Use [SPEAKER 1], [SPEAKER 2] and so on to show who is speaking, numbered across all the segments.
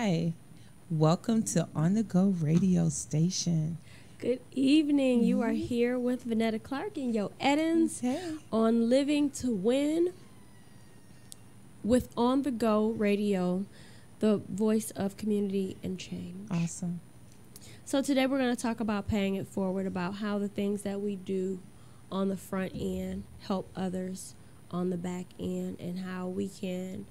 [SPEAKER 1] Hi, welcome to On the Go radio station.
[SPEAKER 2] Good evening. You are here with Vanetta Clark and Yo Eddins on Living to Win with On the Go Radio, the voice of community and change.
[SPEAKER 1] Awesome.
[SPEAKER 2] So today we're going to talk about paying it forward, about how the things that we do on the front end help others on the back end, and how we can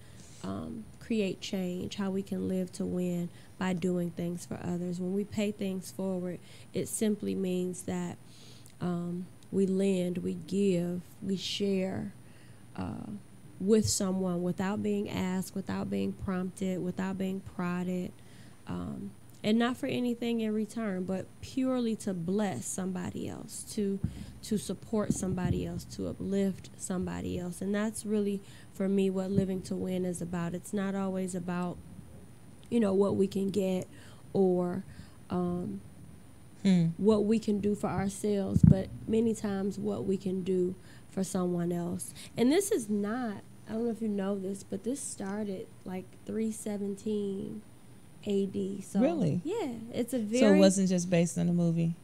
[SPEAKER 2] create change, how we can live to win by doing things for others. When we pay things forward, it simply means that we lend, we give, we share with someone without being asked, without being prompted, without being prodded, and not for anything in return, but purely to bless somebody else, to support somebody else, to uplift somebody else. And that's really, for me, what Living to Win is about. It's not always about, what we can get or what we can do for ourselves, but many times what we can do for someone else. And this is not, I don't know if you know this, but this started like 317 AD. So
[SPEAKER 1] really?
[SPEAKER 2] Yeah, it's a very...
[SPEAKER 1] So it wasn't just based on the movie?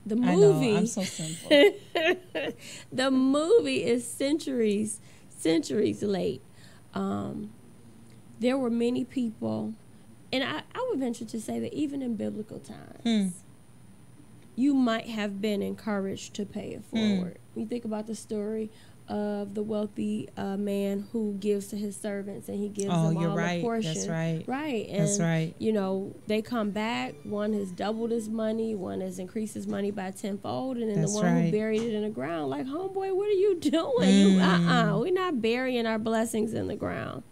[SPEAKER 2] The movie...
[SPEAKER 1] I know, I'm so simple.
[SPEAKER 2] The movie is centuries late. There were many people, and I would venture to say that even in biblical times, you might have been encouraged to pay it forward. You think about the story of the wealthy man who gives to his servants, and he gives them all a portion.
[SPEAKER 1] That's right.
[SPEAKER 2] Right. And,
[SPEAKER 1] that's right.
[SPEAKER 2] They come back. One has doubled his money. One has increased his money by tenfold. And then the one who buried it in the ground, like, homeboy, what are you doing? We're not burying our blessings in the ground.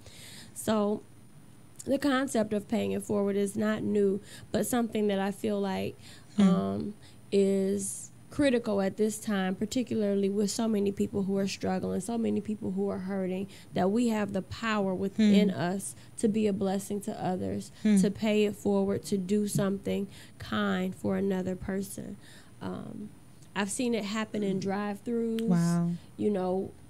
[SPEAKER 2] So the concept of paying it forward is not new, but something that I feel like is critical at this time, particularly with so many people who are struggling, so many people who are hurting, that we have the power within us to be a blessing to others, to pay it forward, to do something kind for another person. I've seen it happen in drive-thrus.
[SPEAKER 1] Wow.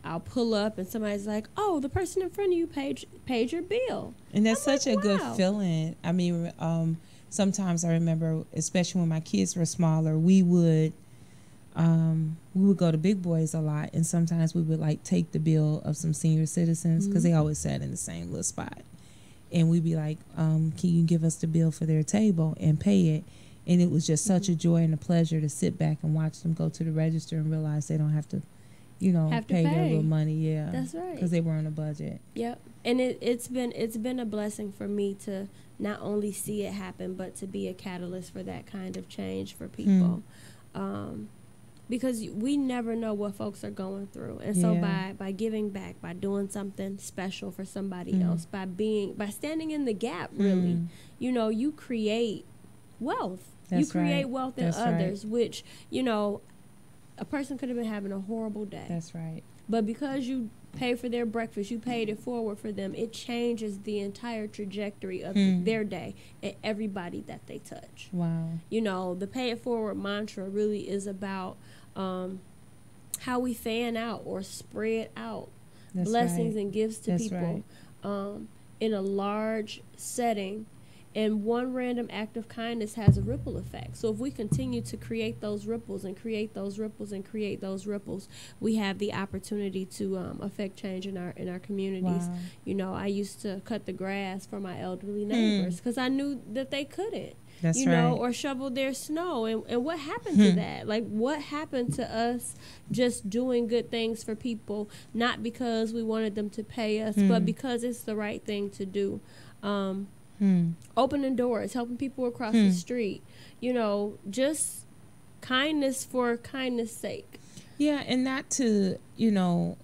[SPEAKER 2] I'll pull up and somebody's like, oh, the person in front of you paid your bill.
[SPEAKER 1] And that's such a good feeling. I mean, sometimes I remember, especially when my kids were smaller, we would go to Big Boys a lot, and sometimes we would take the bill of some senior citizens, because they always sat in the same little spot, and we'd be like, can you give us the bill for their table and pay it? And it was just such a joy and a pleasure to sit back and watch them go to the register and realize they don't have to pay their little money. Yeah,
[SPEAKER 2] that's right,
[SPEAKER 1] because they were on a budget.
[SPEAKER 2] Yep. And it's been a blessing for me to not only see it happen, but to be a catalyst for that kind of change for people. Because we never know what folks are going through. And so by giving back, by doing something special for somebody else, by standing in the gap, really, you create wealth. You create wealth in others, which, a person could have been having a horrible day.
[SPEAKER 1] That's right.
[SPEAKER 2] But because you pay for their breakfast, you paid it forward for them, it changes the entire trajectory of their day and everybody that they touch.
[SPEAKER 1] Wow.
[SPEAKER 2] The pay it forward mantra really is about how we fan out or spread out blessings and gifts to people in a large setting. And one random act of kindness has a ripple effect. So if we continue to create those ripples and create those ripples and create those ripples, we have the opportunity to affect change in our communities. Wow. I used to cut the grass for my elderly neighbors because I knew that they couldn't.
[SPEAKER 1] That's right.
[SPEAKER 2] Or shovel their snow. And what happened to that? What happened to us just doing good things for people, not because we wanted them to pay us, but because it's the right thing to do. Opening doors, helping people across the street, just kindness for kindness' sake.
[SPEAKER 1] Yeah, and not to, and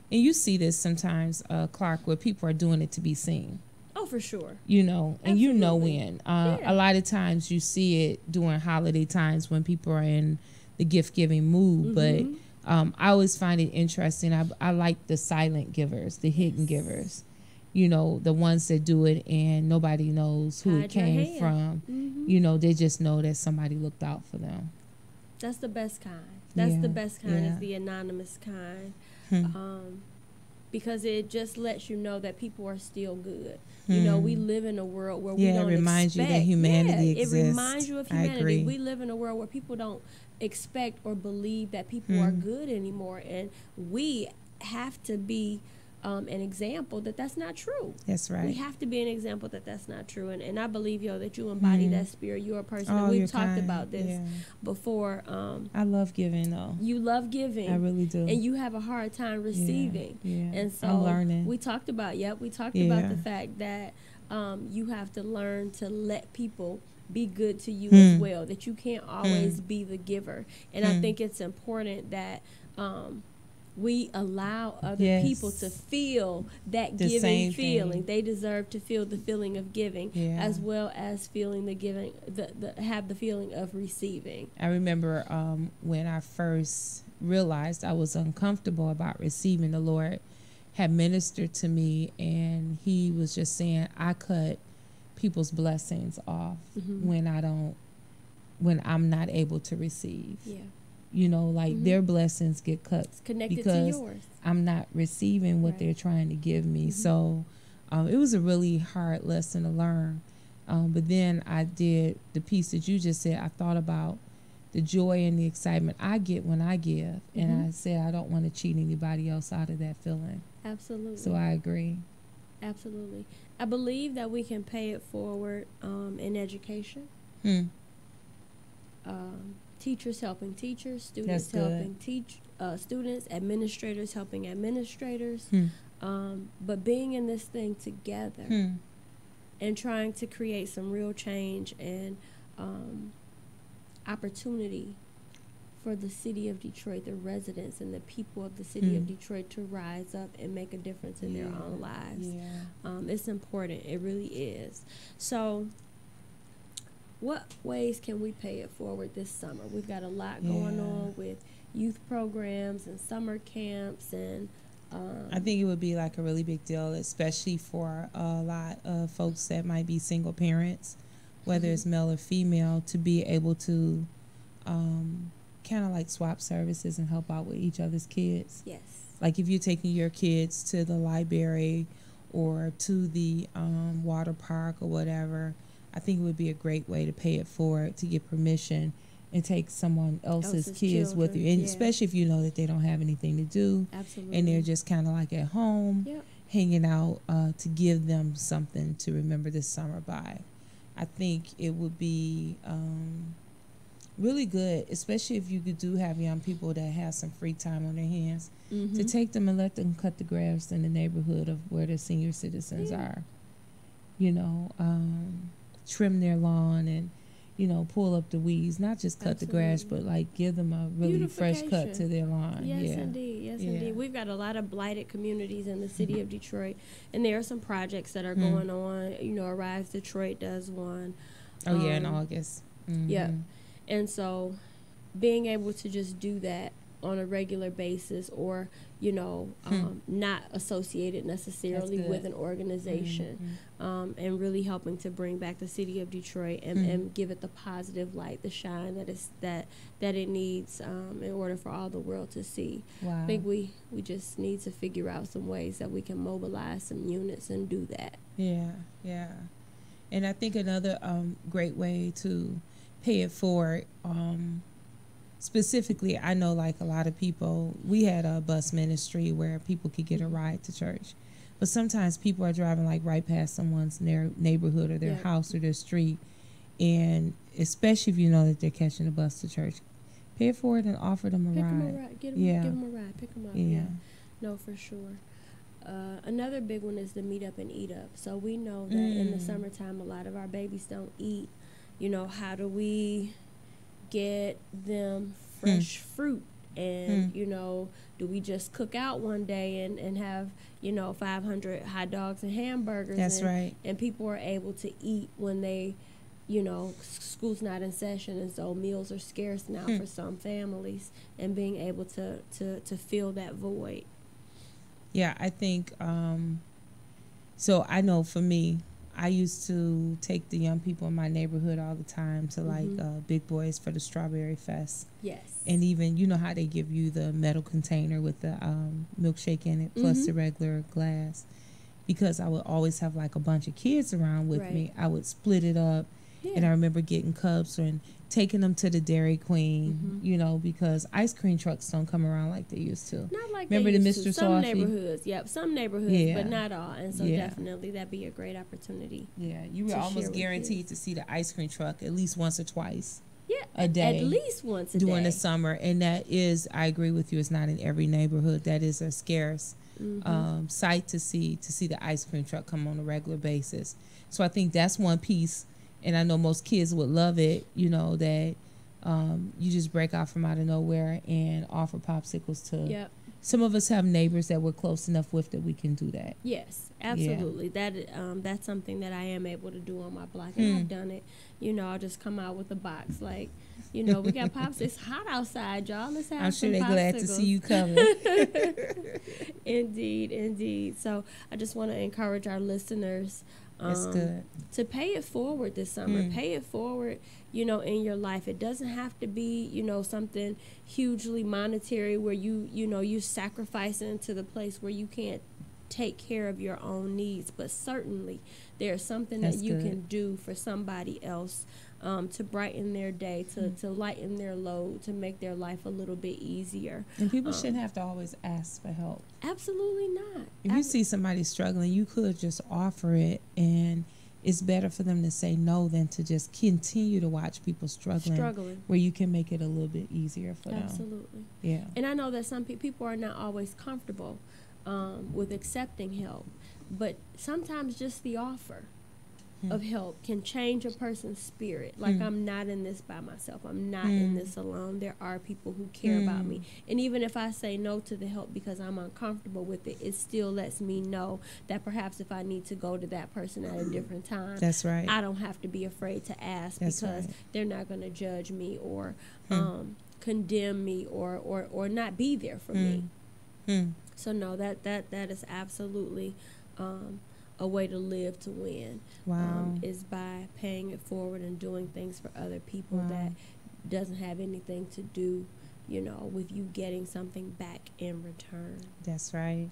[SPEAKER 1] you see this sometimes, Clark, where people are doing it to be seen.
[SPEAKER 2] Oh, for sure.
[SPEAKER 1] And
[SPEAKER 2] Absolutely.
[SPEAKER 1] when. A lot of times you see it during holiday times when people are in the gift-giving mood, but I always find it interesting. I like the silent givers, the hidden givers. The ones that do it and nobody knows who it came from. They just know that somebody looked out for them.
[SPEAKER 2] That's the best kind. That's the best kind, is the anonymous kind. because it just lets you know that people are still good. You know, we live in a world where we don't
[SPEAKER 1] it reminds
[SPEAKER 2] expect.
[SPEAKER 1] You that humanity exists.
[SPEAKER 2] It reminds you of humanity.
[SPEAKER 1] I agree.
[SPEAKER 2] We live in a world where people don't expect or believe that people are good anymore, and we have to be an example that that's not true.
[SPEAKER 1] That's right.
[SPEAKER 2] We have to be an example that that's not true, and I believe, yo, that you embody that spirit. You're a person, and we've talked about this before.
[SPEAKER 1] I love giving, though.
[SPEAKER 2] You love giving.
[SPEAKER 1] I really do.
[SPEAKER 2] And you have a hard time receiving.
[SPEAKER 1] Yeah.
[SPEAKER 2] And so
[SPEAKER 1] I'm learning.
[SPEAKER 2] We talked about about the fact that you have to learn to let people be good to you as well, that you can't always be the giver. And I think it's important that we allow other people to feel that the giving feeling. They deserve to feel the feeling of giving, as well as feeling the giving, have the feeling of receiving.
[SPEAKER 1] I remember when I first realized I was uncomfortable about receiving, the Lord had ministered to me, and he was just saying, I cut people's blessings off when I'm not able to receive. Yeah. You know, like their blessings get cut
[SPEAKER 2] connected
[SPEAKER 1] because
[SPEAKER 2] to yours.
[SPEAKER 1] I'm not receiving what they're trying to give me. So it was a really hard lesson to learn. But then I did the piece that you just said. I thought about the joy and the excitement I get when I give. And I said I don't want to cheat anybody else out of that feeling.
[SPEAKER 2] Absolutely.
[SPEAKER 1] So I agree.
[SPEAKER 2] Absolutely. I believe that we can pay it forward in education. Teachers helping teachers, students helping students, administrators helping administrators. But being in this thing together and trying to create some real change and opportunity for the city of Detroit, the residents and the people of the city of Detroit to rise up and make a difference in their own lives. It's important. It really is. So what ways can we pay it forward this summer? We've got a lot going on with youth programs and summer camps, and
[SPEAKER 1] I think it would be like a really big deal, especially for a lot of folks that might be single parents, whether it's male or female, to be able to kind of like swap services and help out with each other's kids.
[SPEAKER 2] Yes.
[SPEAKER 1] Like if you're taking your kids to the library or to the water park or whatever, I think it would be a great way to pay it forward, to get permission and take someone else's kids children with you. And especially if you know that they don't have anything to do.
[SPEAKER 2] Absolutely.
[SPEAKER 1] And they're just kind of like at home, hanging out, to give them something to remember this summer by. I think it would be really good, especially if you do have young people that have some free time on their hands, to take them and let them cut the grass in the neighborhood of where the senior citizens are. You know, trim their lawn and, you know, pull up the weeds, not just cut the grass, but like give them a really fresh cut to their lawn.
[SPEAKER 2] Yes, indeed. Yes, indeed. We've got a lot of blighted communities in the city of Detroit, and there are some projects that are going on. You know, Arise Detroit does one.
[SPEAKER 1] In August.
[SPEAKER 2] Yeah. And so being able to just do that on a regular basis, or, you know, not associated necessarily with an organization, and really helping to bring back the city of Detroit and give it the positive light, the shine that it needs in order for all the world to see. Wow. I think we just need to figure out some ways that we can mobilize some units and do that. Yeah.
[SPEAKER 1] And I think another great way to pay it forward, specifically, I know like a lot of people, we had a bus ministry where people could get a ride to church. But sometimes people are driving like right past someone's neighborhood or their house or their street. And especially if you know that they're catching a bus to church, pay it forward and offer them a ride.
[SPEAKER 2] Give them a ride. Give them a ride. Pick them up. Yeah. No, for sure. Another big one is the meet up and eat up. So we know that in the summertime, a lot of our babies don't eat. You know, how do we get them fresh fruit? And, you know, do we just cook out one day and have, you know, 500 hot dogs and hamburgers?
[SPEAKER 1] That's right.
[SPEAKER 2] And people are able to eat when they, you know, school's not in session, and so meals are scarce now for some families, and being able to fill that void.
[SPEAKER 1] Yeah, I think, so I know for me, I used to take the young people in my neighborhood all the time to like
[SPEAKER 2] Mm-hmm.
[SPEAKER 1] Big Boys for the Strawberry Fest.
[SPEAKER 2] Yes.
[SPEAKER 1] And even, you know how they give you the metal container with the milkshake in it plus
[SPEAKER 2] Mm-hmm.
[SPEAKER 1] the regular glass. Because I would always have like a bunch of kids around with
[SPEAKER 2] Right.
[SPEAKER 1] me, I would split it up.
[SPEAKER 2] Yeah.
[SPEAKER 1] And I remember getting cups and taking them to the Dairy Queen,
[SPEAKER 2] Mm-hmm.
[SPEAKER 1] you know, because ice cream trucks don't come around like they used to.
[SPEAKER 2] Not like
[SPEAKER 1] Remember
[SPEAKER 2] they
[SPEAKER 1] the
[SPEAKER 2] used
[SPEAKER 1] Mr.
[SPEAKER 2] to. Some
[SPEAKER 1] Softee?
[SPEAKER 2] neighborhoods, yep, some neighborhoods,
[SPEAKER 1] Yeah.
[SPEAKER 2] but not all. And so
[SPEAKER 1] Yeah.
[SPEAKER 2] definitely that'd be a great opportunity.
[SPEAKER 1] Yeah, you were
[SPEAKER 2] to share
[SPEAKER 1] almost
[SPEAKER 2] with
[SPEAKER 1] guaranteed
[SPEAKER 2] kids.
[SPEAKER 1] to see the ice cream truck at least once or twice
[SPEAKER 2] Yeah,
[SPEAKER 1] a day.
[SPEAKER 2] at least once a
[SPEAKER 1] during
[SPEAKER 2] day.
[SPEAKER 1] the summer. And that is, I agree with you, it's not in every neighborhood. That is a scarce
[SPEAKER 2] Mm-hmm.
[SPEAKER 1] sight to see the ice cream truck come on a regular basis. So I think that's one piece, and I know most kids would love it, you know, that you just break out from out of nowhere and offer popsicles to.
[SPEAKER 2] Yep.
[SPEAKER 1] Some of us have neighbors that we're close enough with that we can do that.
[SPEAKER 2] Yes, absolutely. That's something that I am able to do on my block, and I've done it. You know, I'll just come out with a box like, you know, we got pops. It's hot outside, y'all. Let's have
[SPEAKER 1] I'm
[SPEAKER 2] some
[SPEAKER 1] sure they're glad to
[SPEAKER 2] popsicles.
[SPEAKER 1] see you coming.
[SPEAKER 2] Indeed, indeed. So I just want to encourage our listeners
[SPEAKER 1] That's good.
[SPEAKER 2] to pay it forward this summer. Pay it forward, you know, in your life. It doesn't have to be, you know, something hugely monetary where you sacrificing to the place where you can't take care of your own needs. But certainly there's something
[SPEAKER 1] That's
[SPEAKER 2] that you
[SPEAKER 1] good.
[SPEAKER 2] can do for somebody else to brighten their day, to lighten their load, to make their life a little bit easier.
[SPEAKER 1] And people shouldn't have to always ask for help.
[SPEAKER 2] Absolutely not.
[SPEAKER 1] If you see somebody struggling, you could just offer it, and it's better for them to say no than to just continue to watch people struggling. Where you can make it a little bit easier for them.
[SPEAKER 2] Absolutely.
[SPEAKER 1] Yeah.
[SPEAKER 2] And I know that some people are not always comfortable with accepting help, but sometimes just the offer of help can change a person's spirit. Like, I'm not in this by myself. I'm not in this alone. There are people who care about me. And even if I say no to the help because I'm uncomfortable with it, it still lets me know that perhaps if I need to go to that person at a different time,
[SPEAKER 1] That's right.
[SPEAKER 2] I don't have to be afraid to ask
[SPEAKER 1] That's
[SPEAKER 2] because
[SPEAKER 1] right.
[SPEAKER 2] they're not going to judge me or condemn me or not be there for me. So no, that is absolutely a way to live to win.
[SPEAKER 1] Wow.
[SPEAKER 2] Is by paying it forward and doing things for other people that doesn't have anything to do, you know, with you getting something back in return.
[SPEAKER 1] That's right.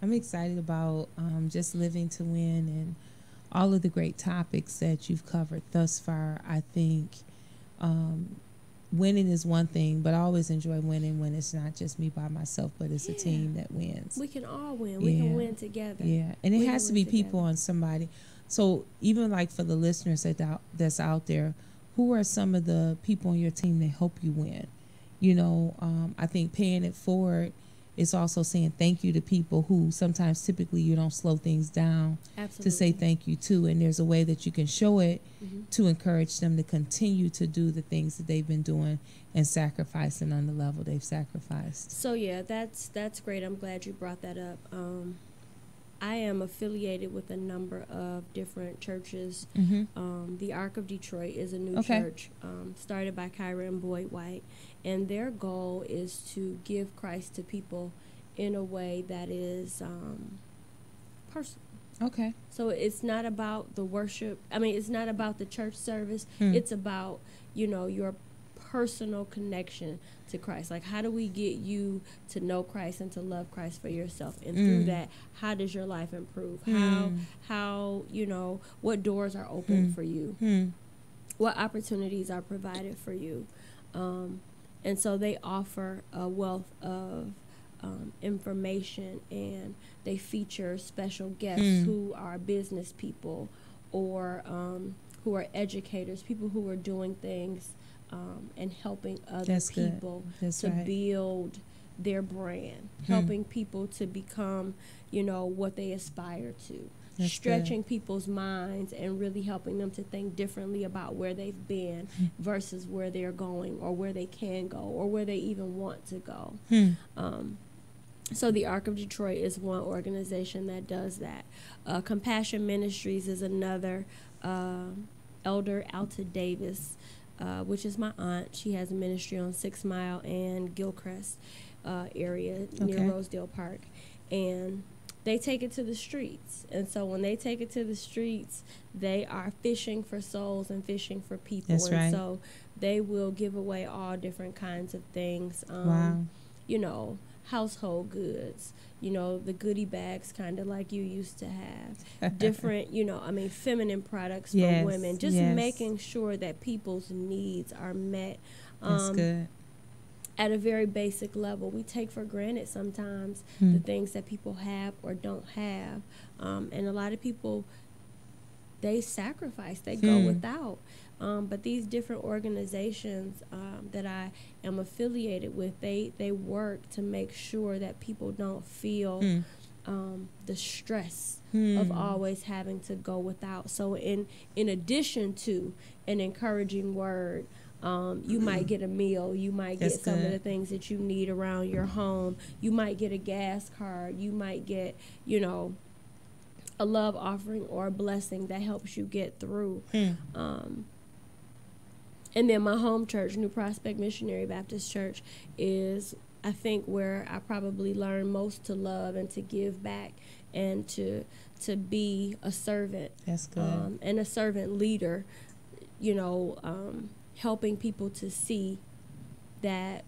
[SPEAKER 1] I'm excited about just living to win and all of the great topics that you've covered thus far. I think winning is one thing, but I always enjoy winning when it's not just me by myself, but it's a team that wins.
[SPEAKER 2] We can all win. We can win together.
[SPEAKER 1] Yeah, and it has to be people on somebody. So even like for the listeners that's out there, who are some of the people on your team that help you win? You know, I think paying it forward is also saying thank you to people who sometimes typically you don't slow things down to say thank you to. And there's a way that you can show it to encourage them to continue to do the things that they've been doing and sacrificing on the level they've sacrificed.
[SPEAKER 2] So yeah, that's great. I'm glad you brought that up. I am affiliated with a number of different churches. The Ark of Detroit is a new church started by Kyra and Boyd White, and their goal is to give Christ to people in a way that is personal.
[SPEAKER 1] Okay.
[SPEAKER 2] So it's not about the worship. I mean, it's not about the church service. It's about, you know, your personal connection to Christ. Like, how do we get you to know Christ and to love Christ for yourself? And through that, how does your life improve? How you know, what doors are open for you? What opportunities are provided for you? And so they offer a wealth of information, and they feature special guests who are business people or who are educators, people who are doing things and helping other people to build their brand, helping people to become, you know, what they aspire to. Stretching people's minds and really helping them to think differently about where they've been versus where they're going or where they can go or where they even want to go. So the Ark of Detroit is one organization that does that. Compassion Ministries is another. Elder Alta Davis, which is my aunt, she has a ministry on 6 Mile and Gilchrist area near Rosedale Park. And they take it to the streets. And so when they take it to the streets, they are fishing for souls and fishing for people.
[SPEAKER 1] That's right.
[SPEAKER 2] So they will give away all different kinds of things.
[SPEAKER 1] Wow.
[SPEAKER 2] You know, household goods, you know, the goodie bags kind of like you used to have. Different, you know, I mean, feminine products for
[SPEAKER 1] Yes,
[SPEAKER 2] women. Just
[SPEAKER 1] yes.
[SPEAKER 2] making sure that people's needs are met.
[SPEAKER 1] That's good.
[SPEAKER 2] At a very basic level. We take for granted sometimes the things that people have or don't have. And a lot of people, they sacrifice, they go without. But these different organizations that I am affiliated with, they work to make sure that people don't feel the stress of always having to go without. So in addition to an encouraging word, you might get a meal. You might get some of the things that you need around your home. You might get a gas card. You might get, you know, a love offering or a blessing that helps you get through. And then my home church, New Prospect Missionary Baptist Church, is, I think, where I probably learned most to love and to give back and to be a servant.
[SPEAKER 1] That's good.
[SPEAKER 2] And a servant leader, you know, helping people to see that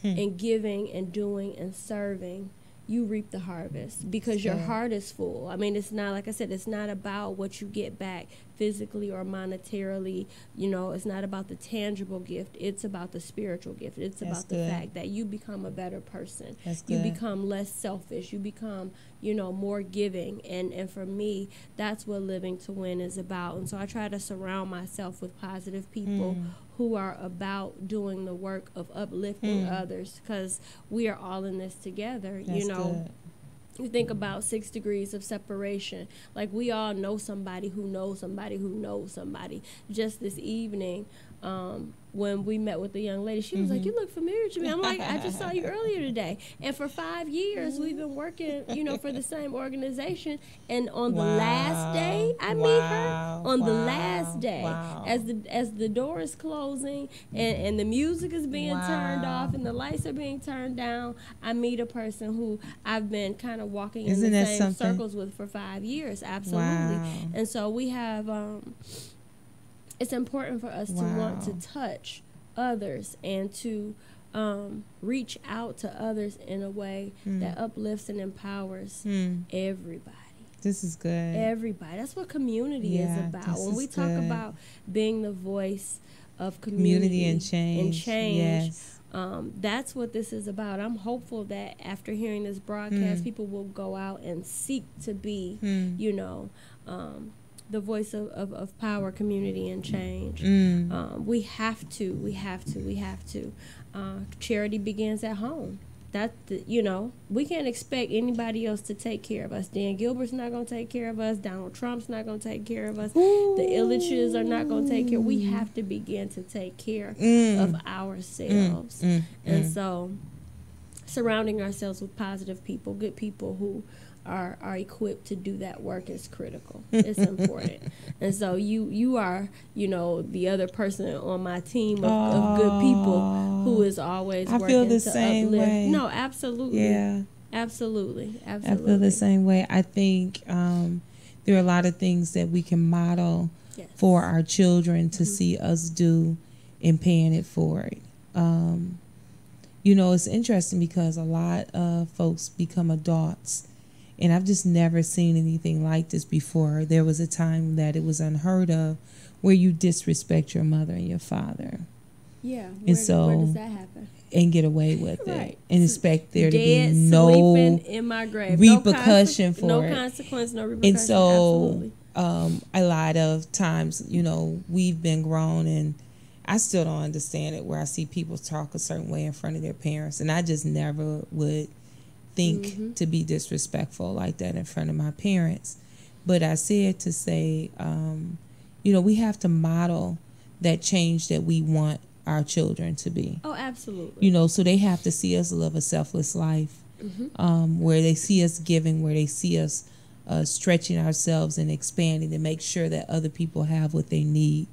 [SPEAKER 2] in giving and doing and serving, you reap the harvest because your heart is full. I mean, it's not, like I said, it's not about what you get back physically or monetarily. You know, it's not about the tangible gift. It's about the spiritual gift. It's about the fact that you become a better person. You become less selfish. You become, you know, more giving. And for me, that's what Living to Win is about. And so I try to surround myself with positive people who are about doing the work of uplifting others, because we are all in this together.
[SPEAKER 1] That's
[SPEAKER 2] you know,
[SPEAKER 1] good.
[SPEAKER 2] You think about 6 degrees of separation. Like, we all know somebody who knows somebody who knows somebody. Just this evening, when we met with the young lady, she was like, "You look familiar to me." I'm like, "I just saw you earlier today." And for 5 years, we've been working, you know, for the same organization. And on the last day I meet her, on the last day, as the door is closing and the music is being turned off and the lights are being turned down, I meet a person who I've been kind of walking in the same circles with for 5 years. Absolutely. And so we have it's important for us to want to touch others and to reach out to others in a way that uplifts and empowers everybody.
[SPEAKER 1] This is good.
[SPEAKER 2] Everybody. That's what community is about. When we talk about being the voice of community
[SPEAKER 1] and change, yes.
[SPEAKER 2] That's what this is about. I'm hopeful that after hearing this broadcast, people will go out and seek to be, you know, the voice of power, community, and change. We have to. Charity begins at home. You know, we can't expect anybody else to take care of us. Dan Gilbert's not going to take care of us. Donald Trump's not going to take care of us. The Illiches are not going to take care. We have to begin to take care of ourselves. And so surrounding ourselves with positive people, good people who are equipped to do that work is critical. It's important. And so you are, you know, the other person on my team of good people who is always working
[SPEAKER 1] feel the
[SPEAKER 2] to
[SPEAKER 1] same
[SPEAKER 2] uplift.
[SPEAKER 1] way.
[SPEAKER 2] No, absolutely.
[SPEAKER 1] Yeah.
[SPEAKER 2] Absolutely.
[SPEAKER 1] I feel the same way. I think there are a lot of things that we can model for our children to see us do in paying it forward. You know, it's interesting because a lot of folks become adults, and I've just never seen anything like this before. There was a time that it was unheard of where you disrespect your mother and your father.
[SPEAKER 2] Yeah.
[SPEAKER 1] Where does
[SPEAKER 2] that happen?
[SPEAKER 1] And get away with it. And expect there to
[SPEAKER 2] Dead,
[SPEAKER 1] be no
[SPEAKER 2] in my grave.
[SPEAKER 1] repercussion for it.
[SPEAKER 2] No consequence, no repercussion.
[SPEAKER 1] And so
[SPEAKER 2] absolutely.
[SPEAKER 1] A lot of times, you know, we've been grown, and I still don't understand it, where I see people talk a certain way in front of their parents, and I just never would think to be disrespectful like that in front of my parents. But I said to say, you know, we have to model that change that we want our children to be.
[SPEAKER 2] Oh, absolutely.
[SPEAKER 1] You know, so they have to see us live a selfless life, where they see us giving, where they see us stretching ourselves and expanding to make sure that other people have what they need.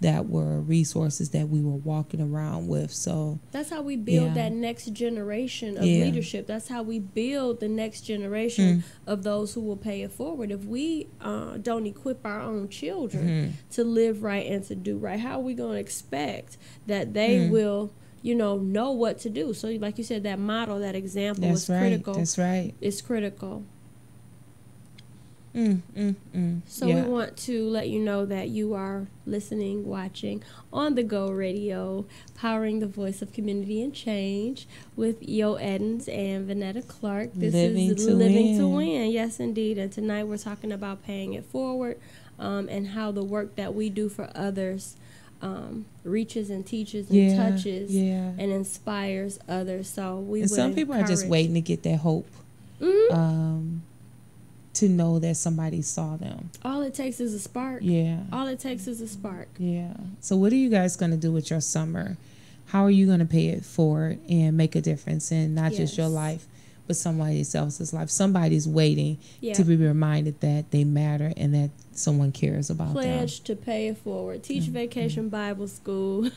[SPEAKER 1] that were resources that we were walking around with. So
[SPEAKER 2] that's how we build that next generation of leadership. That's how we build the next generation of those who will pay it forward. If we don't equip our own children to live right and to do right, how are we going to expect that they will, know what to do? So like you said, that model, that example is critical.
[SPEAKER 1] That's right.
[SPEAKER 2] It's critical. So
[SPEAKER 1] we
[SPEAKER 2] want to let you know that you are listening, watching on the Go Radio, powering the voice of community and change with Yo Edens and Vanetta Clark. This is Living to Win. Yes, indeed. And tonight we're talking about paying it forward, and how the work that we do for others reaches and teaches and touches and inspires others. So
[SPEAKER 1] some people are just waiting to get that hope. To know that somebody saw them.
[SPEAKER 2] All it takes is a spark.
[SPEAKER 1] Yeah.
[SPEAKER 2] All it takes is a spark.
[SPEAKER 1] Yeah. So what are you guys going to do with your summer? How are you going to pay it forward and make a difference in not just your life, but somebody else's life? Somebody's waiting to be reminded that they matter and that someone cares about them.
[SPEAKER 2] Pledge to pay it forward. Teach Vacation Bible School.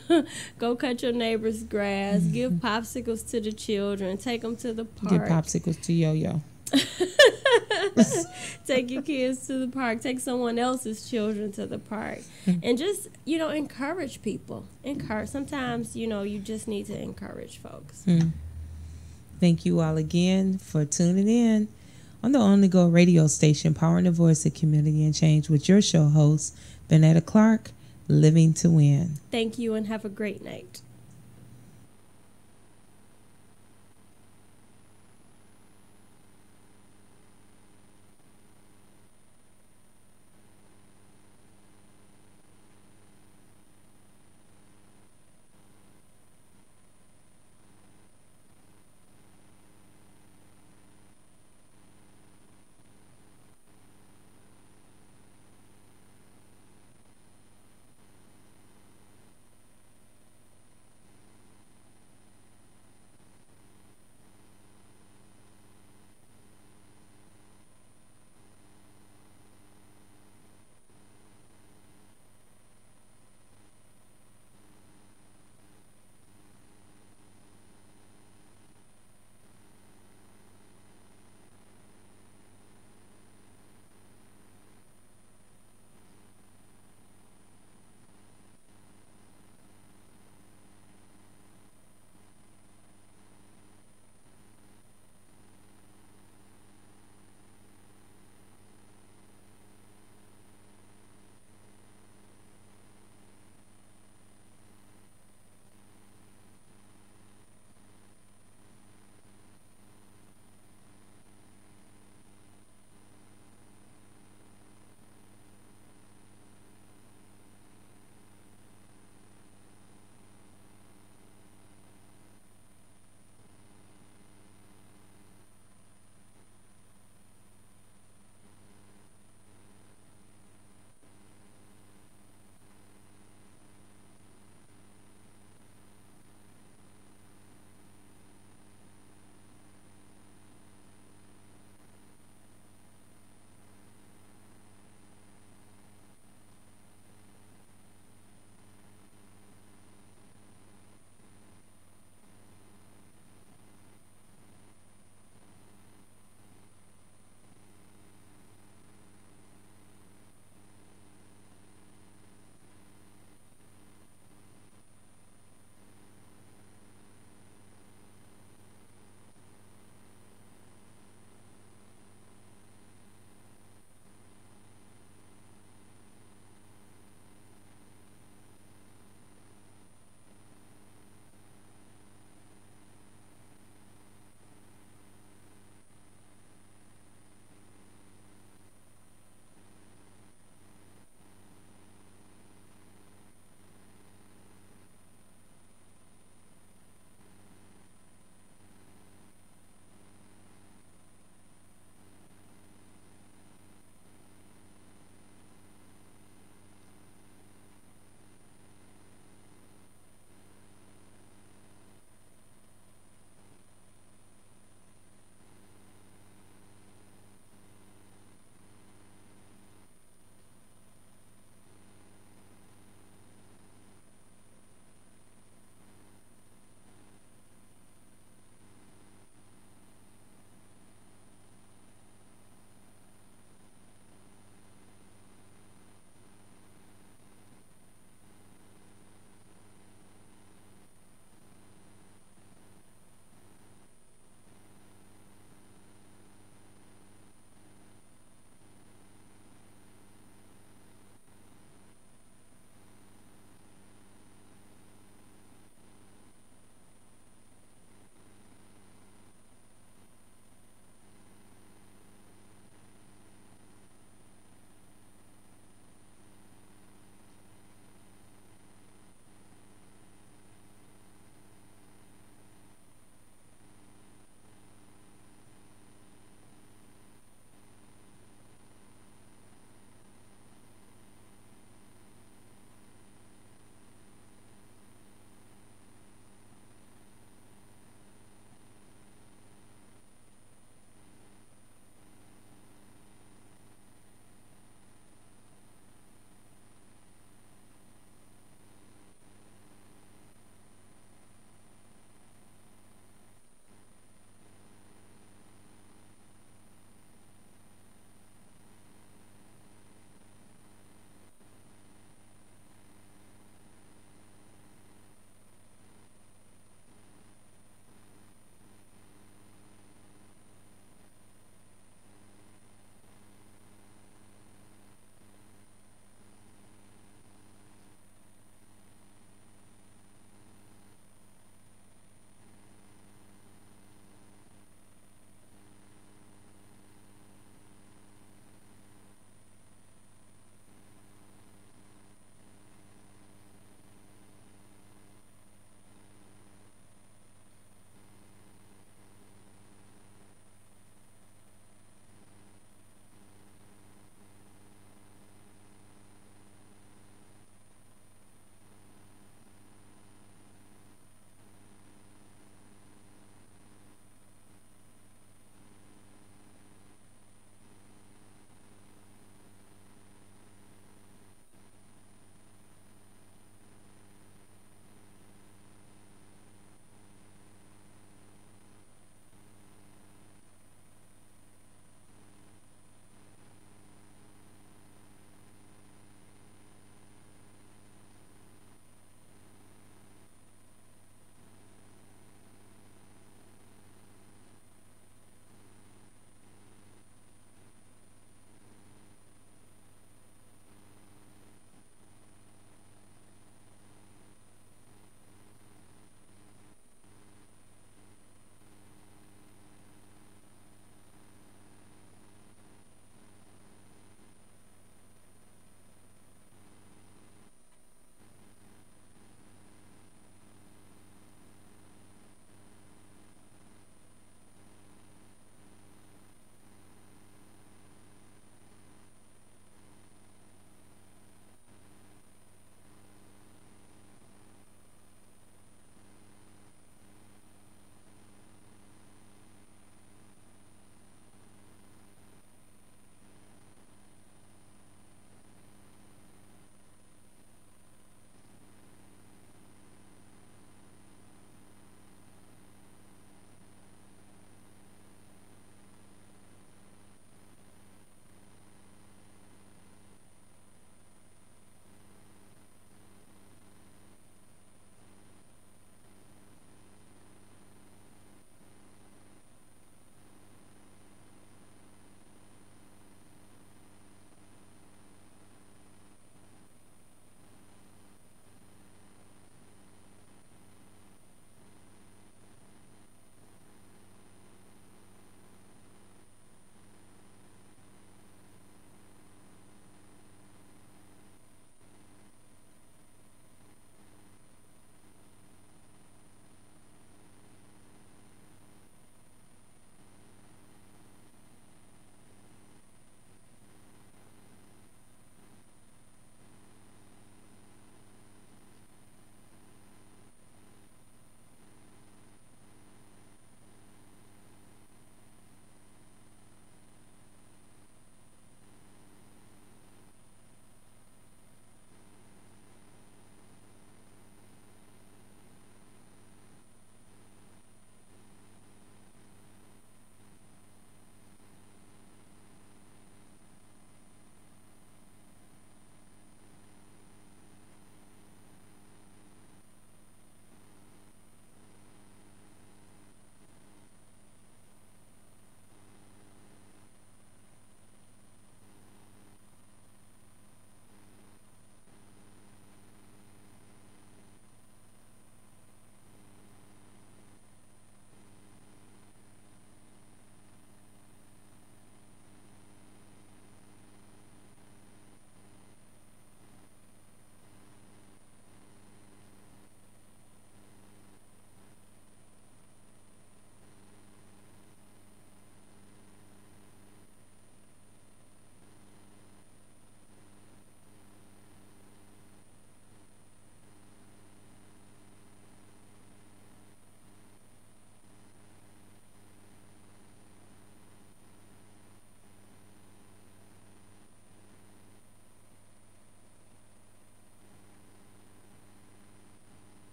[SPEAKER 2] Go cut your neighbor's grass. Give popsicles to the children. Take them to the park.
[SPEAKER 1] Give popsicles to Yo-Yo.
[SPEAKER 2] Take your kids to the park. Take someone else's children to the park. And just, encourage people. Sometimes, you just need to encourage folks.
[SPEAKER 1] Thank you all again for tuning in on the only Go radio station, powering the voice of community and change, with your show host, Vanetta Clark, Living to Win.
[SPEAKER 2] Thank you and have a great night.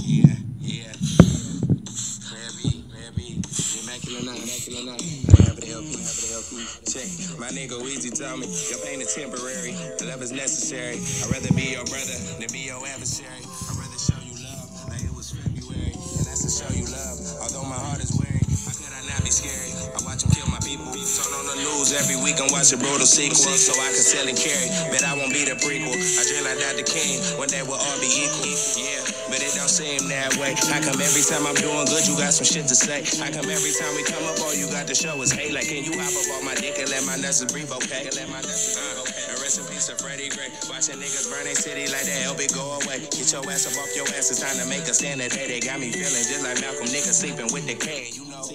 [SPEAKER 3] Yeah, yeah. Immaculate night, immaculate night. Happy to help you, happy to help you. Check. My nigga Weezy told me your pain is temporary. Love is necessary. I'd rather be your brother than be your adversary. I'd rather show you love like it was February. And that's to show you love. Although my heart is weary, how could I not be scary? I watch them kill my people. Turn on the news every week and watch a brutal sequel so I can sell and carry. Bet I won't be the prequel. I dream like Dr. King. One day we'll all be equal. Yeah, but it don't seem that way. How come every time I'm doing good, you got some shit to say? How come every time we come up, all you got to show is hate? Like, can you hop up on my dick and let my nuts breathe, okay? And rest in peace to Freddie Gray. Watching niggas burn their city like that, help it go away. Get your ass up off your ass, it's time to make a stand today. They got me feeling just like Malcolm, niggas sleeping with the cane, you know.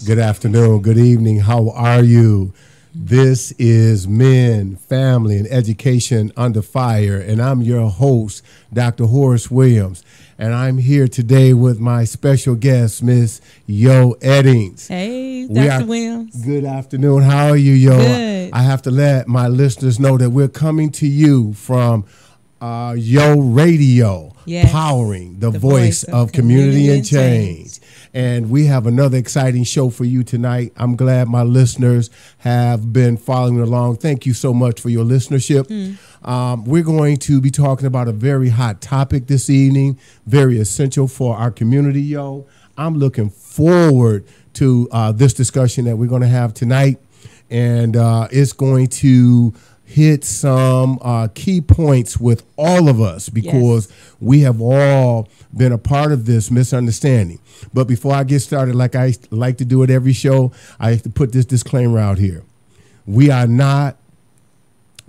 [SPEAKER 4] Good afternoon, good evening, how are you? This is Men, Family, and Education Under Fire, and I'm your host, Dr. Horace Williams, and I'm here today with my special guest, Miss Yo Eddings.
[SPEAKER 1] Hey, Dr. Williams.
[SPEAKER 4] Good afternoon, how are you, Yo?
[SPEAKER 1] Good.
[SPEAKER 4] I have to let my listeners know that we're coming to you from Go Radio,
[SPEAKER 1] yes.
[SPEAKER 4] Powering the voice of community and change. And we have another exciting show for you tonight. I'm glad my listeners have been following along. Thank you so much for your listenership. We're going to be talking about a very hot topic this evening, very essential for our community, Yo. I'm looking forward to this discussion that we're going to have tonight. And it's going to hit some key points with all of us because we have all been a part of this misunderstanding. But before I get started, like I like to do at every show, I have to put this disclaimer out here. We are not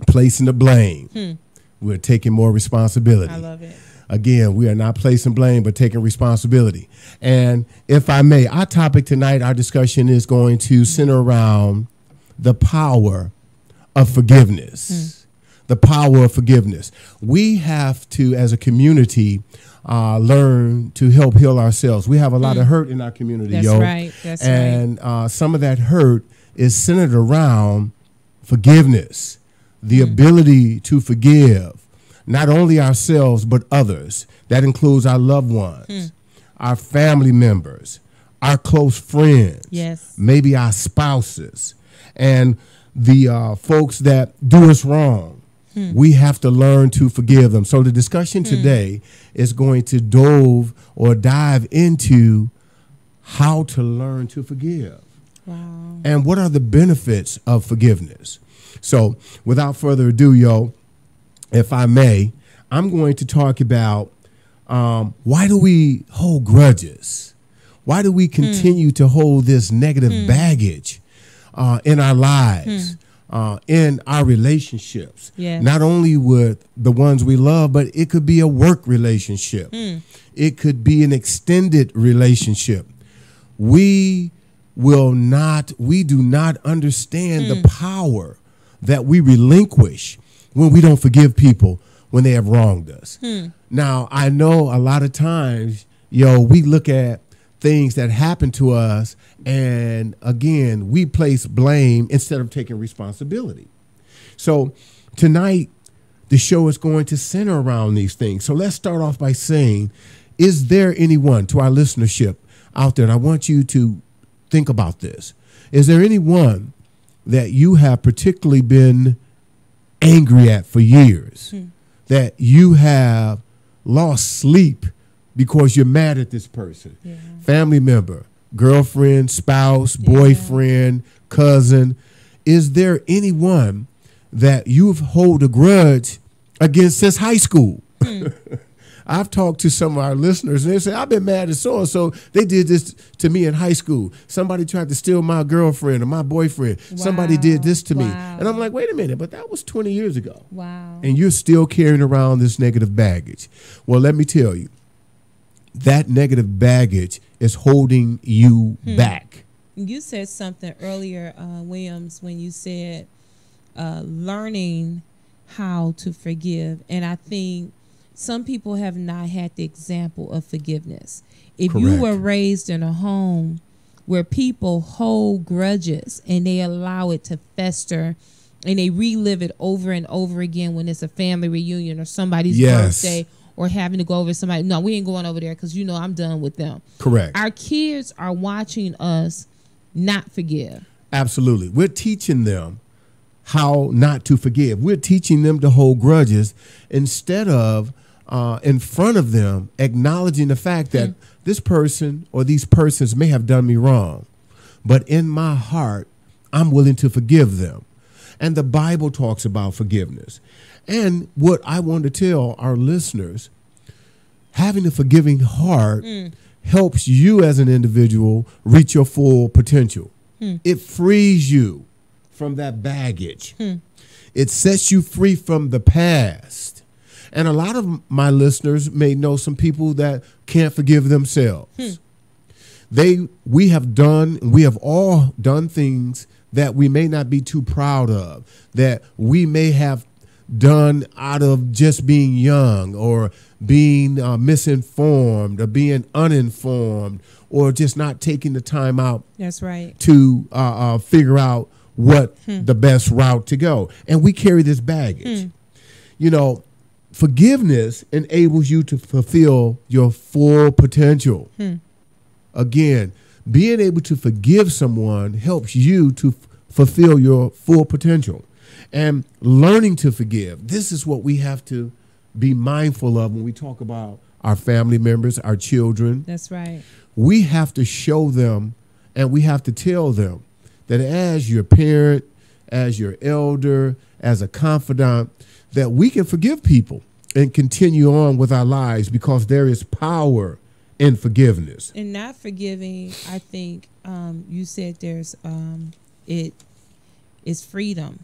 [SPEAKER 4] placing the blame. We're taking more responsibility.
[SPEAKER 1] I love it.
[SPEAKER 4] Again, we are not placing blame, but taking responsibility. And if I may, our topic tonight, our discussion is going to center around the power of forgiveness. The power of forgiveness. We have to, as a community, learn to help heal ourselves. We have a lot of hurt in our community,
[SPEAKER 1] That's
[SPEAKER 4] Yo.
[SPEAKER 1] right. That's
[SPEAKER 4] and some of that hurt is centered around forgiveness, the ability to forgive not only ourselves but others. That includes our loved ones, our family members, our close friends, maybe our spouses, and the folks that do us wrong. We have to learn to forgive them. So the discussion today is going to dive into how to learn to forgive.
[SPEAKER 1] Wow.
[SPEAKER 4] And what are the benefits of forgiveness? So without further ado, Yo, if I may, I'm going to talk about why do we hold grudges? Why do we continue to hold this negative baggage in our lives? In our relationships, not only with the ones we love, but it could be a work relationship. It could be an extended relationship. We do not understand the power that we relinquish when we don't forgive people when they have wronged us. Now, I know a lot of times, Yo, we look at things that happen to us, and again, we place blame instead of taking responsibility. So tonight, the show is going to center around these things. So let's start off by saying, is there anyone to our listenership out there, and I want you to think about this, is there anyone that you have particularly been angry at for years, that you have lost sleep because you're mad at this person, family member, girlfriend, spouse, boyfriend, cousin? Is there anyone that you've hold a grudge against since high school? I've talked to some of our listeners and they say, I've been mad at so-and-so. They did this to me in high school. Somebody tried to steal my girlfriend or my boyfriend. Wow. Somebody did this to me. And I'm like, wait a minute, but that was 20 years ago.
[SPEAKER 1] Wow.
[SPEAKER 4] And you're still carrying around this negative baggage. Well, let me tell you, that negative baggage is holding you back.
[SPEAKER 1] You said something earlier, Williams, when you said learning how to forgive. And I think some people have not had the example of forgiveness. If
[SPEAKER 4] Correct.
[SPEAKER 1] you were raised in a home where people hold grudges and they allow it to fester and they relive it over and over again when it's a family reunion or somebody's
[SPEAKER 4] Yes.
[SPEAKER 1] birthday or having to go over somebody. No, we ain't going over there because I'm done with them.
[SPEAKER 4] Correct.
[SPEAKER 1] Our kids are watching us not forgive.
[SPEAKER 4] Absolutely. We're teaching them how not to forgive. We're teaching them to hold grudges instead of in front of them acknowledging the fact that this person or these persons may have done me wrong, but in my heart, I'm willing to forgive them. And the Bible talks about forgiveness. And what I want to tell our listeners, having a forgiving heart helps you as an individual reach your full potential. It frees you from that baggage. It sets you free from the past. And a lot of my listeners may know some people that can't forgive themselves. We have all done things that we may not be too proud of, that we may have done out of just being young or being misinformed or being uninformed or just not taking the time out.
[SPEAKER 1] That's right.
[SPEAKER 4] To figure out what the best route to go. And we carry this baggage. Forgiveness enables you to fulfill your full potential. Again, being able to forgive someone helps you to fulfill your full potential. And learning to forgive, this is what we have to be mindful of when we talk about our family members, our children.
[SPEAKER 1] That's right.
[SPEAKER 4] We have to show them and we have to tell them that as your parent, as your elder, as a confidant, that we can forgive people and continue on with our lives because there is power in forgiveness.
[SPEAKER 1] And not forgiving, I think you said there's it is freedom.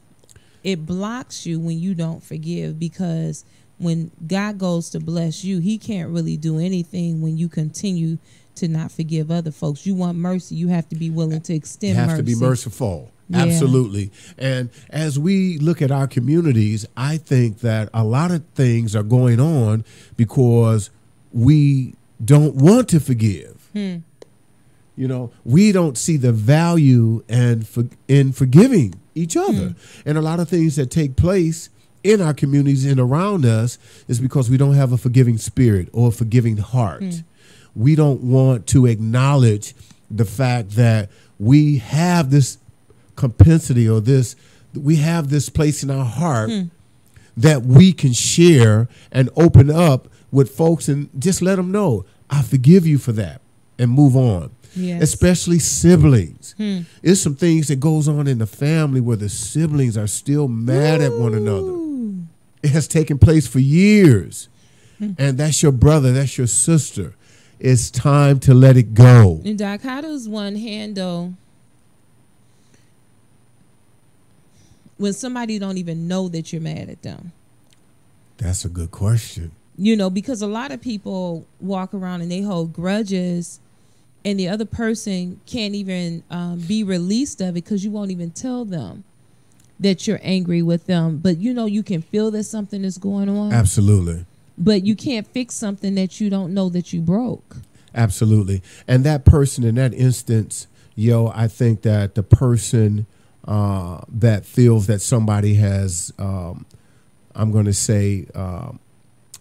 [SPEAKER 1] It blocks you when you don't forgive, because when God goes to bless you, he can't really do anything when you continue to not forgive other folks. You want mercy, you have to be willing to extend mercy.
[SPEAKER 4] You have to be merciful.
[SPEAKER 1] Yeah.
[SPEAKER 4] Absolutely. And as we look at our communities, I think that a lot of things are going on because we don't want to forgive. We don't see the value in forgiving each other. And a lot of things that take place in our communities and around us is because we don't have a forgiving spirit or a forgiving heart. We don't want to acknowledge the fact that we have this compensity or we have this place in our heart that we can share and open up with folks and just let them know, I forgive you for that, and move on. Yes. Especially siblings. There's some things that goes on in the family where the siblings are still mad at one another. It has taken place for years. And that's your brother, that's your sister. It's time to let it go.
[SPEAKER 1] And Doc, how does one handle when somebody don't even know that you're mad at them?
[SPEAKER 4] That's a good question.
[SPEAKER 1] Because a lot of people walk around and they hold grudges, and the other person can't even be released of it because you won't even tell them that you're angry with them. But you can feel that something is going on.
[SPEAKER 4] Absolutely.
[SPEAKER 1] But you can't fix something that you don't know that you broke. Absolutely.
[SPEAKER 4] And that person in that instance, I think that the person that feels that somebody has, I'm going to say,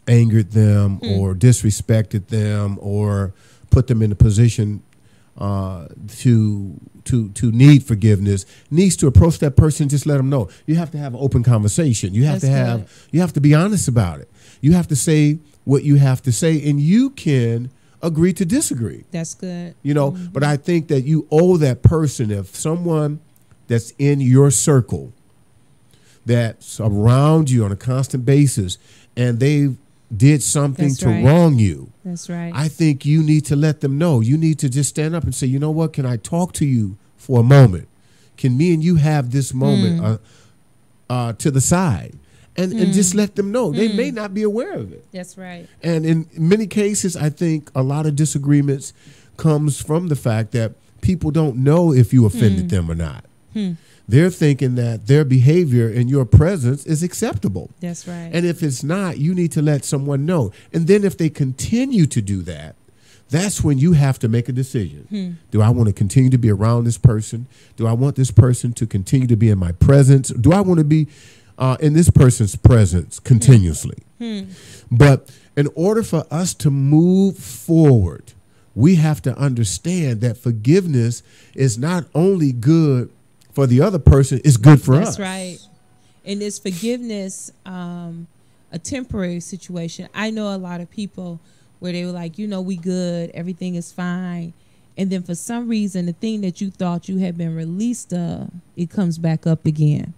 [SPEAKER 4] angered them or disrespected them or put them in a position to need forgiveness, needs to approach that person. Just let them know. You have to have an open conversation. You have you have to be honest about it. You have to say what you have to say, and you can agree to disagree.
[SPEAKER 1] That's good.
[SPEAKER 4] But I think that you owe that person, if someone that's in your circle, that's around you on a constant basis, and they did something wrong you.
[SPEAKER 1] That's right.
[SPEAKER 4] I think you need to let them know. You need to just stand up and say, you know what, can I talk to you for a moment? Can me and you have this moment to the side? And just let them know. They may not be aware of it.
[SPEAKER 1] That's right.
[SPEAKER 4] And in many cases, I think a lot of disagreements comes from the fact that people don't know if you offended them or not. They're thinking that their behavior in your presence is acceptable.
[SPEAKER 1] That's right.
[SPEAKER 4] And if it's not, you need to let someone know. And then if they continue to do that, that's when you have to make a decision. Do I want to continue to be around this person? Do I want this person to continue to be in my presence? Do I want to be in this person's presence continuously? But in order for us to move forward, we have to understand that forgiveness is not only good for the other person, it's good for us.
[SPEAKER 1] That's right. And is forgiveness a temporary situation? I know a lot of people where they were like, we good, everything is fine. And then for some reason, the thing that you thought you had been released of, it comes back up again.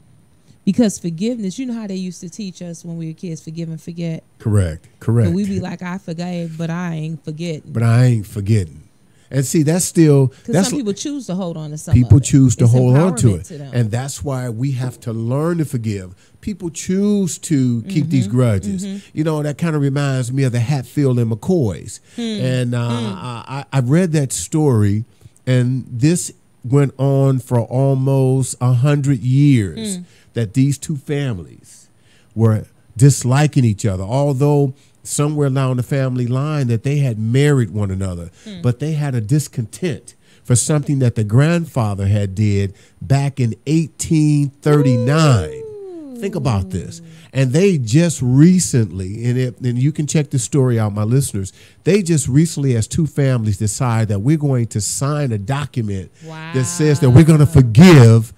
[SPEAKER 1] Because forgiveness, you know how they used to teach us when we were kids, forgive and forget.
[SPEAKER 4] Correct.
[SPEAKER 1] But we be like, I forgave, but I ain't forgetting. And see, that's still... Because some people choose to hold on to something.
[SPEAKER 4] People choose to hold on to it. And that's why we have to learn to forgive. People choose to keep these grudges. That kind of reminds me of the Hatfield and McCoys. And I read that story, and this went on for almost 100 years, that these two families were disliking each other, although somewhere down the family line that they had married one another, but they had a discontent for something that the grandfather had did back in 1839. Ooh. Think about this. And they just recently, and you can check the story out, my listeners, they just recently, as two families, decide that we're going to sign a document that says that we're going to forgive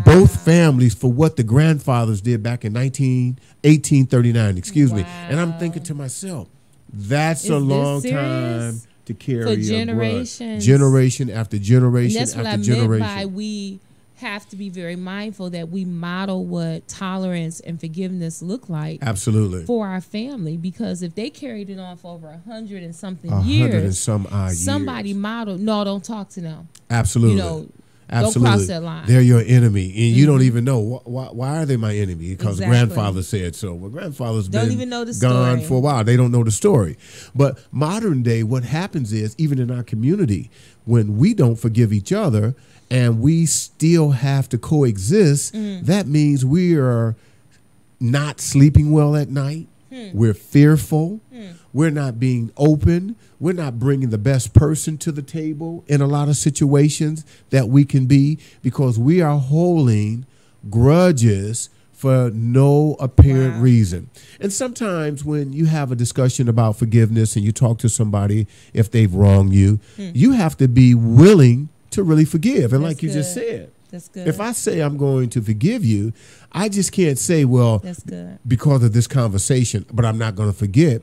[SPEAKER 4] both families for what the grandfathers did back in 1839, excuse me. And I'm thinking to myself, that's a long time to carry a
[SPEAKER 1] generations.
[SPEAKER 4] Generation after generation
[SPEAKER 1] and that's
[SPEAKER 4] after
[SPEAKER 1] what I
[SPEAKER 4] generation.
[SPEAKER 1] meant by we have to be very mindful that we model what tolerance and forgiveness look like.
[SPEAKER 4] Absolutely.
[SPEAKER 1] For our family, because if they carried it on for over 100 and something
[SPEAKER 4] 100 and some
[SPEAKER 1] somebody
[SPEAKER 4] years.
[SPEAKER 1] Modeled, no, don't talk to them.
[SPEAKER 4] Absolutely. Absolutely.
[SPEAKER 1] Don't cross that line.
[SPEAKER 4] They're your enemy, and you don't even know why are they my enemy? Because grandfather said so. Well, grandfather's
[SPEAKER 1] don't
[SPEAKER 4] been
[SPEAKER 1] even know the
[SPEAKER 4] gone
[SPEAKER 1] story.
[SPEAKER 4] for a while. They don't know the story. But modern day, what happens is, even in our community, when we don't forgive each other and we still have to coexist, that means we are not sleeping well at night. We're fearful. We're not being open. We're not bringing the best person to the table in a lot of situations that we can be, because we are holding grudges for no apparent reason. And sometimes when you have a discussion about forgiveness and you talk to somebody, if they've wronged you, you have to be willing to really forgive. And like you just said,
[SPEAKER 1] that's good.
[SPEAKER 4] If I say I'm going to forgive you, I just can't say, well,
[SPEAKER 1] that's good, because
[SPEAKER 4] of this conversation, but I'm not going to forget.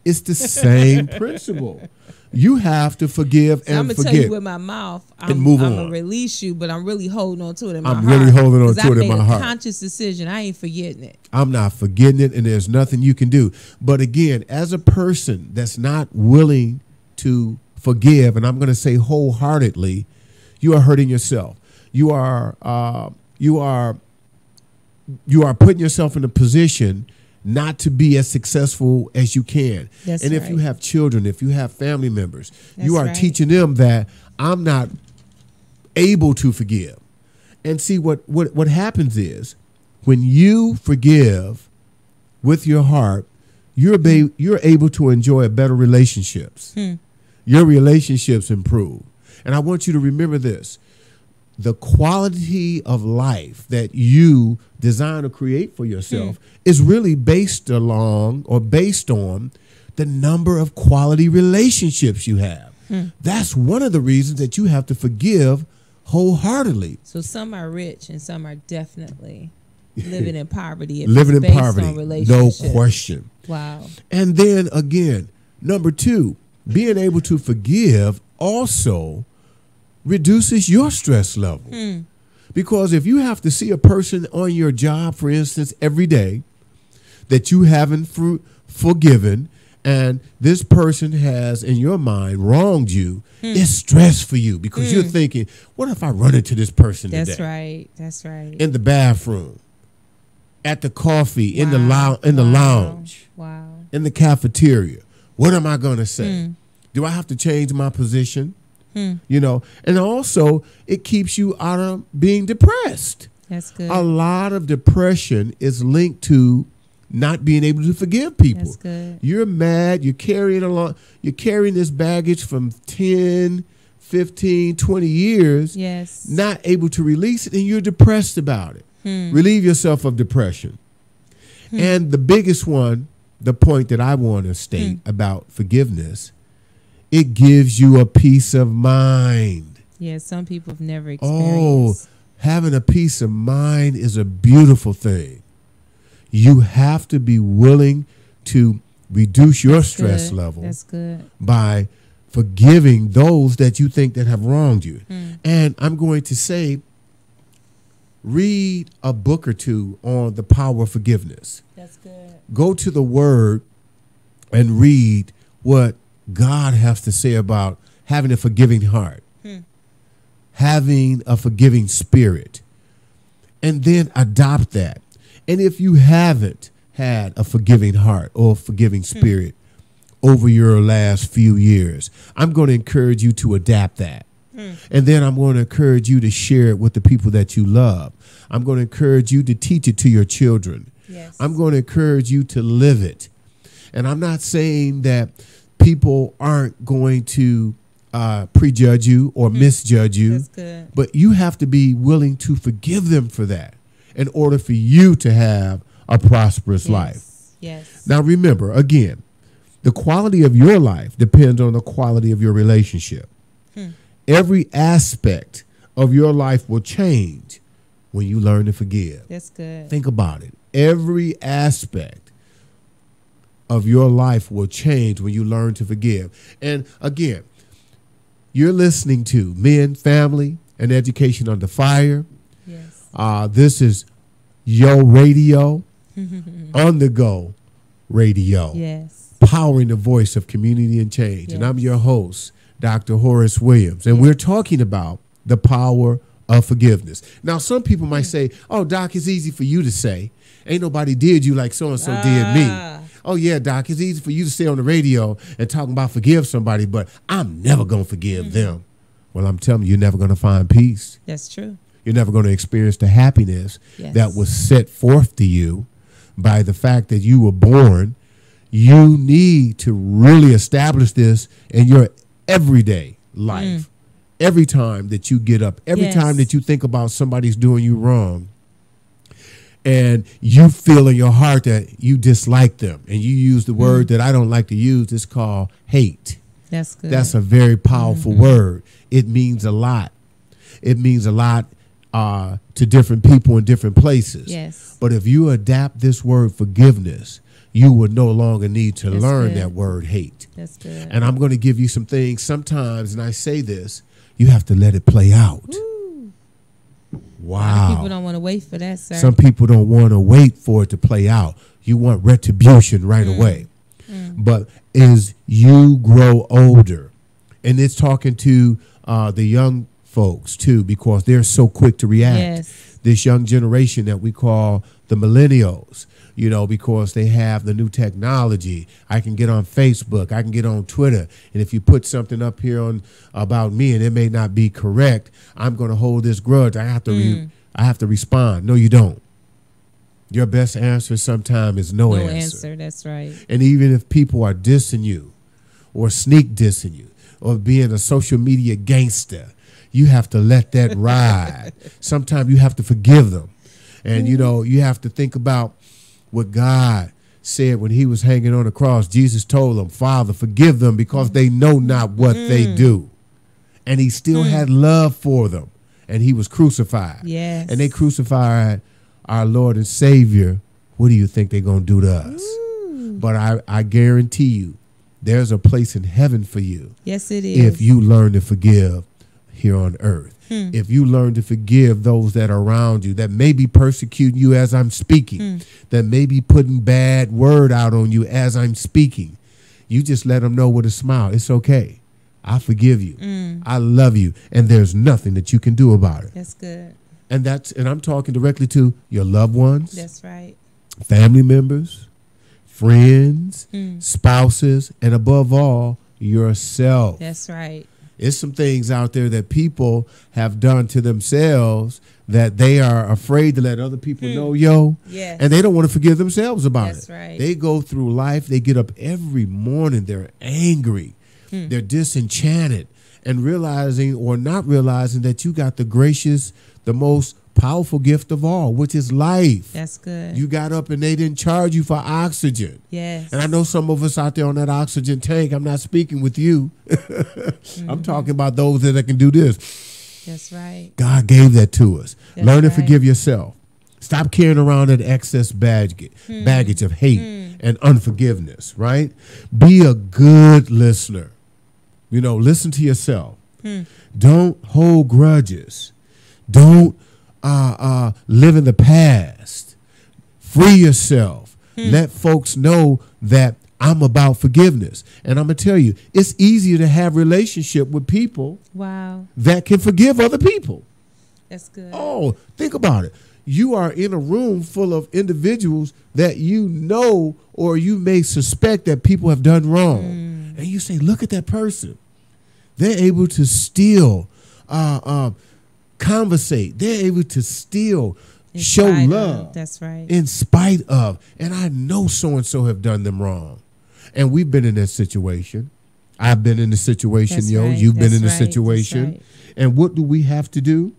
[SPEAKER 4] It's the same principle. You have to forgive and
[SPEAKER 1] I'm gonna
[SPEAKER 4] forget.
[SPEAKER 1] tell you with my mouth, I'm gonna release you, but I'm really holding on to it in my heart.
[SPEAKER 4] I'm really holding on to it in my heart.
[SPEAKER 1] I made a conscious decision. I ain't forgetting it.
[SPEAKER 4] I'm not forgetting it, and there's nothing you can do. But again, as a person that's not willing to forgive, and I'm going to say wholeheartedly, you are hurting yourself. You are putting yourself in a position not to be as successful as you can.
[SPEAKER 1] That's
[SPEAKER 4] and if
[SPEAKER 1] right.
[SPEAKER 4] you have children, if you have family members,
[SPEAKER 1] That's
[SPEAKER 4] you are
[SPEAKER 1] right.
[SPEAKER 4] teaching them that I'm not able to forgive. And see, what happens is when you forgive with your heart, you're able to enjoy better relationships. Your relationships improve. And I want you to remember this. The quality of life that you design or create for yourself is really based on the number of quality relationships you have. That's one of the reasons that you have to forgive wholeheartedly.
[SPEAKER 1] So some are rich and some are definitely living in poverty.
[SPEAKER 4] Living in
[SPEAKER 1] based
[SPEAKER 4] poverty,
[SPEAKER 1] on
[SPEAKER 4] no
[SPEAKER 1] relationships.
[SPEAKER 4] question.
[SPEAKER 1] Wow.
[SPEAKER 4] And then again, number two, being able to forgive also reduces your stress level. Because if you have to see a person on your job, for instance, every day that you haven't forgiven, and this person has in your mind wronged you, it's stress for you, because you're thinking, what if I run into this person today?
[SPEAKER 1] That's right.
[SPEAKER 4] In the bathroom, at the coffee, in the lounge, in the cafeteria. What am I going to say? Do I have to change my position? You know, and also it keeps you out of being depressed.
[SPEAKER 1] That's good.
[SPEAKER 4] A lot of depression is linked to not being able to forgive people.
[SPEAKER 1] That's good.
[SPEAKER 4] You're mad. You're carrying this baggage from 10, 15, 20 years.
[SPEAKER 1] Yes.
[SPEAKER 4] Not able to release it, and you're depressed about it. Relieve yourself of depression. And the biggest one, the point that I want to state about forgiveness, it gives you a peace of mind.
[SPEAKER 1] Yeah, some people have never experienced.
[SPEAKER 4] Oh, having a peace of mind is a beautiful thing. You have to be willing to reduce your stress level.
[SPEAKER 1] That's good.
[SPEAKER 4] By forgiving those that you think that have wronged you. And I'm going to say, read a book or two on the power of forgiveness.
[SPEAKER 1] That's good.
[SPEAKER 4] Go to the Word and read what God has to say about having a forgiving heart, having a forgiving spirit, and then adopt that. And if you haven't had a forgiving heart or a forgiving spirit over your last few years, I'm going to encourage you to adapt that. And then I'm going to encourage you to share it with the people that you love. I'm going to encourage you to teach it to your children.
[SPEAKER 1] Yes.
[SPEAKER 4] I'm going to encourage you to live it. And I'm not saying that people aren't going to prejudge you or misjudge you.
[SPEAKER 1] That's good.
[SPEAKER 4] But you have to be willing to forgive them for that in order for you to have a prosperous life.
[SPEAKER 1] Yes.
[SPEAKER 4] Now, remember, again, the quality of your life depends on the quality of your relationship. Every aspect of your life will change when you learn to forgive.
[SPEAKER 1] That's good.
[SPEAKER 4] Think about it. Every aspect of your life will change when you learn to forgive. And again, you're listening to Men, Family, and Education Under Fire.
[SPEAKER 1] Yes.
[SPEAKER 4] This is Yo Radio, on the Go Radio.
[SPEAKER 1] Yes.
[SPEAKER 4] Powering the voice of community and change.
[SPEAKER 1] Yes.
[SPEAKER 4] And I'm your host, Dr. Horace Williams. And we're talking about the power of forgiveness. Now, some people might say, oh, Doc, it's easy for you to say. Ain't nobody did you like so-and-so did me. Oh, yeah, Doc, it's easy for you to say on the radio and talking about forgive somebody, but I'm never going to forgive them. Well, I'm telling you, you're never going to find peace.
[SPEAKER 1] That's true.
[SPEAKER 4] You're never going to experience the happiness that was set forth to you by the fact that you were born. You need to really establish this in your everyday life. Every time that you get up, every time that you think about somebody's doing you wrong, and you feel in your heart that you dislike them, and you use the word that I don't like to use, it's called hate.
[SPEAKER 1] That's good.
[SPEAKER 4] That's a very powerful word. It means a lot. It means a lot to different people in different places.
[SPEAKER 1] Yes.
[SPEAKER 4] But if you adapt this word forgiveness, you would no longer need to learn that word hate.
[SPEAKER 1] That's good.
[SPEAKER 4] And I'm going to give you some things sometimes, and I say this, you have to let it play out.
[SPEAKER 1] Woo.
[SPEAKER 4] Wow.
[SPEAKER 1] People don't want to wait for that, sir.
[SPEAKER 4] Some people don't want to wait for it to play out. You want retribution right away. But as you grow older, and it's talking to the young folks too, because they're so quick to react.
[SPEAKER 1] Yes.
[SPEAKER 4] This young generation that we call the millennials, you know, because they have the new technology. I can get on Facebook, I can get on Twitter, and if you put something up here on about me and it may not be correct, I'm going to hold this grudge. I have to respond. No, you don't. Your best answer sometimes is no answer.
[SPEAKER 1] That's right.
[SPEAKER 4] And even if people are dissing you or sneak dissing you or being a social media gangster, you have to let that ride. Sometimes you have to forgive them. And, you know, you have to think about what God said when he was hanging on the cross. Jesus told them, Father, forgive them because they know not what they do. And he still had love for them. And he was crucified.
[SPEAKER 1] Yes.
[SPEAKER 4] And they crucified our Lord and Savior. What do you think they're going to do to us? But I guarantee you, there's a place in heaven for you.
[SPEAKER 1] Yes, it is.
[SPEAKER 4] If you learn to forgive here on earth. If you learn to forgive those that are around you, that may be persecuting you as I'm speaking, that may be putting bad word out on you as I'm speaking, you just let them know with a smile. It's okay. I forgive you. I love you. And there's nothing that you can do about it.
[SPEAKER 1] That's good.
[SPEAKER 4] And I'm talking directly to your loved ones.
[SPEAKER 1] That's right.
[SPEAKER 4] Family members, friends, spouses, and above all, yourself.
[SPEAKER 1] That's right.
[SPEAKER 4] It's some things out there that people have done to themselves that they are afraid to let other people know, yo.
[SPEAKER 1] Yes.
[SPEAKER 4] And they don't want to forgive themselves about
[SPEAKER 1] That's
[SPEAKER 4] it.
[SPEAKER 1] right.
[SPEAKER 4] They go through life. They get up every morning. They're angry. They're disenchanted and realizing or not realizing that you got the gracious, the most powerful gift of all, which is life.
[SPEAKER 1] That's good.
[SPEAKER 4] You got up and they didn't charge you for oxygen.
[SPEAKER 1] Yes.
[SPEAKER 4] And I know some of us out there on that oxygen tank, I'm not speaking with you. I'm talking about those that can do this.
[SPEAKER 1] That's right.
[SPEAKER 4] God gave that to us.
[SPEAKER 1] That's
[SPEAKER 4] Learn to
[SPEAKER 1] right.
[SPEAKER 4] forgive yourself. Stop carrying around that excess baggage of hate and unforgiveness, right? Be a good listener. You know, listen to yourself. Don't hold grudges. Don't live in the past. Free yourself. Let folks know that I'm about forgiveness. And I'm going to tell you, it's easier to have relationship with people
[SPEAKER 1] Wow.
[SPEAKER 4] that can forgive other people.
[SPEAKER 1] That's good.
[SPEAKER 4] Oh, think about it. You are in a room full of individuals that you know or you may suspect that people have done wrong. And you say, look at that person. They're able to still conversate. They're able to still show
[SPEAKER 1] spite of.
[SPEAKER 4] love.
[SPEAKER 1] That's right.
[SPEAKER 4] In spite of. And I know so-and-so have done them wrong. And we've been in that situation. I've been in the situation,
[SPEAKER 1] That's
[SPEAKER 4] yo.
[SPEAKER 1] right.
[SPEAKER 4] You've been
[SPEAKER 1] That's
[SPEAKER 4] in the
[SPEAKER 1] right. That's
[SPEAKER 4] situation.
[SPEAKER 1] right.
[SPEAKER 4] And what do we have to do?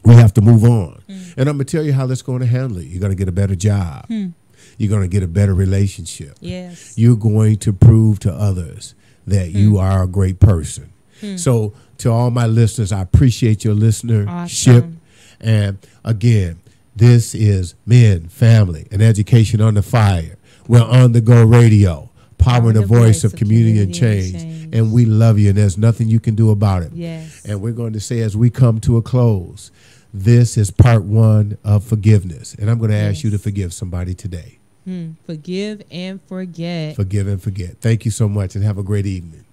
[SPEAKER 4] We have to move on. And I'm going to tell you how that's going to handle it. You're going to get a better job. You're going to get a better relationship.
[SPEAKER 1] Yes.
[SPEAKER 4] You're going to prove to others that you are a great person. So to all my listeners, I appreciate your listenership.
[SPEAKER 1] Awesome.
[SPEAKER 4] And again, this is Men, Family, and Education Under Fire. We're on the Go Radio, powering the voice of community and change. And we love you, and there's nothing you can do about it.
[SPEAKER 1] Yes.
[SPEAKER 4] And we're going to say as we come to a close, this is part 1 of forgiveness. And I'm going to ask you to forgive somebody today.
[SPEAKER 1] Forgive and forget.
[SPEAKER 4] Forgive and forget. Thank you so much, and have a great evening.